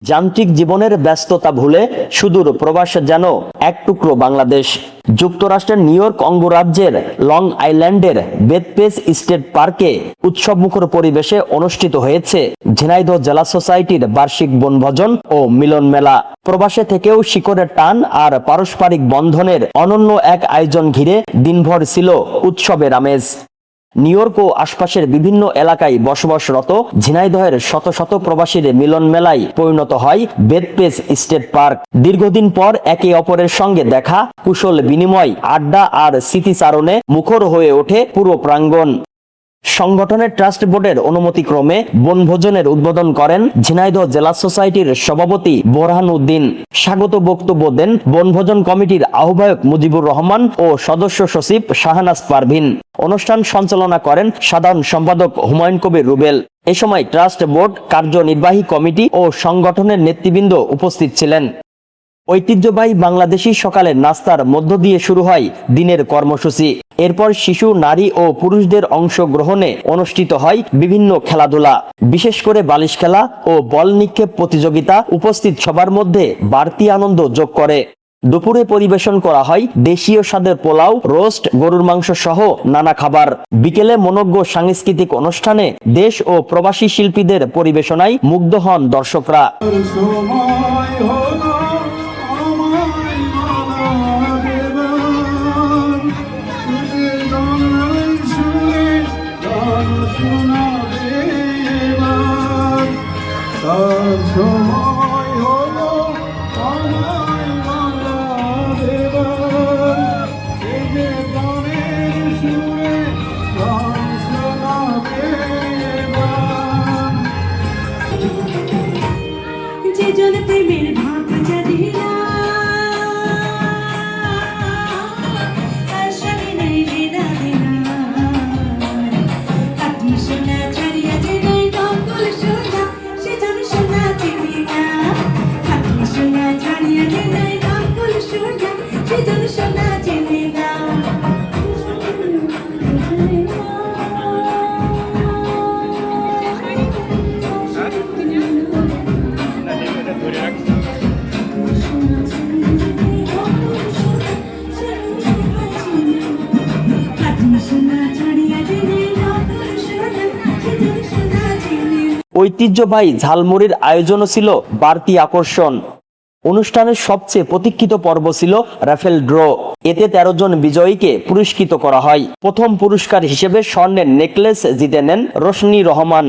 যান্ত্রিক জীবনের ব্যস্ততা ভুলে সুদূর প্রবাসে যেন এক টুকরো বাংলাদেশ। যুক্তরাষ্ট্রের নিউ ইয়র্ক অঙ্গরাজ্যের লং আইল্যান্ডের বেথপেস স্টেট পার্কে উৎসবমুখর পরিবেশে অনুষ্ঠিত হয়েছে ঝিনাইদহ জেলা সোসাইটির বার্ষিক বনভোজন ও মিলন মেলা। প্রবাসে থেকেও শিকড়ের টান আর পারস্পরিক বন্ধনের অনন্য এক আয়োজন ঘিরে দিনভর ছিল উৎসবের আমেজ। নিউ ইয়র্ক ও আশপাশের বিভিন্ন এলাকায় বসবাসরত ঝিনাইদহের শত শত প্রবাসীর মিলন মেলায় পরিণত হয় বেথপেস স্টেট পার্ক। দীর্ঘদিন পর একে অপরের সঙ্গে দেখা, কুশল বিনিময়, আড্ডা আর স্মৃতিচারণে মুখর হয়ে ওঠে পুরো প্রাঙ্গণ। সংগঠনের ট্রাস্ট বোর্ডের অনুমতিক্রমে বনভোজনের উদ্বোধন করেন ঝিনাইদহ জেলা সোসাইটির সভাপতি বোরহান উদ্দিন। স্বাগত বক্তব্য দেন বনভোজন কমিটির আহ্বায়ক মুজিবুর রহমান ও সদস্য সচিব শাহনাজ পারভিন। অনুষ্ঠান সঞ্চালনা করেন সাধারণ সম্পাদক হুমায়ুন কবির রুবেল। এ সময় ট্রাস্ট বোর্ড, কার্যনির্বাহী কমিটি ও সংগঠনের নেতৃবৃন্দ উপস্থিত ছিলেন। ঐতিহ্যবাহী বাংলাদেশি সকালের নাস্তার মধ্য দিয়ে শুরু হয় দিনের কর্মসূচি। এরপর শিশু, নারী ও পুরুষদের অংশগ্রহণে অনুষ্ঠিত হয় বিভিন্ন খেলাধুলা, বিশেষ করে বালিশ খেলা ও বল নিক্ষেপ প্রতিযোগিতা উপস্থিত সবার মধ্যে বাড়তি আনন্দ যোগ করে। দুপুরে পরিবেশন করা হয় দেশীয় স্বাদের পোলাও, রোস্ট, গরুর মাংস সহ নানা খাবার। বিকেলে মনোজ্ঞ সাংস্কৃতিক অনুষ্ঠানে দেশ ও প্রবাসী শিল্পীদের পরিবেশনায় মুগ্ধ হন দর্শকরা। ঐতিহ্যবাহী ঝালমুড়ির আয়োজনও ছিল বাড়তি আকর্ষণ। অনুষ্ঠানের সবচেয়ে প্রতীক্ষিত পর্ব ছিল রাফেল ড্র। এতে 13 জন বিজয়ীকে পুরস্কৃত করা হয়। প্রথম পুরস্কার হিসেবে স্বর্ণের নেকলেস জিতে নেন রোশনি রহমান।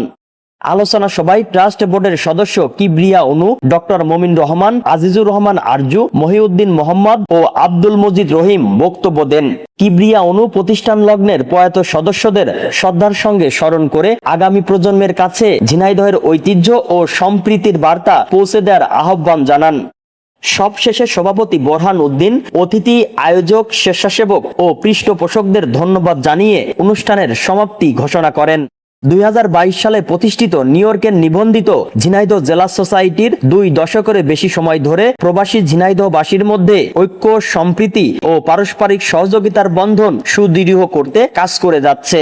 আলোচনা সভায় ট্রাস্ট বোর্ডের সদস্য কিবরিয়া অনু, ডক্টর মমিন রহমান, আজিজুর রহমান আরজু, মহিউদ্দিন মোহাম্মদ ও আব্দুল মজিদ রহিম বক্তব্য দেন। কিবরিয়া অনু প্রতিষ্ঠান লগ্নের প্রয়াত সদস্যদের শ্রদ্ধার সঙ্গে স্মরণ করে আগামী প্রজন্মের কাছে ঝিনাইদহের ঐতিহ্য ও সম্প্রীতির বার্তা পৌঁছে দেওয়ার আহ্বান জানান। সবশেষে সভাপতি বোরহান উদ্দিন অতিথি, আয়োজক, স্বেচ্ছাসেবক ও পৃষ্ঠপোষকদের ধন্যবাদ জানিয়ে অনুষ্ঠানের সমাপ্তি ঘোষণা করেন। 2022 সালে প্রতিষ্ঠিত নিউ ইয়র্কের নিবন্ধিত ঝিনাইদহ জেলা সোসাইটির 2 দশকের বেশি সময় ধরে প্রবাসী ঝিনাইদহবাসীর মধ্যে ঐক্য, সম্প্রীতি ও পারস্পরিক সহযোগিতার বন্ধন সুদৃঢ় করতে কাজ করে যাচ্ছে।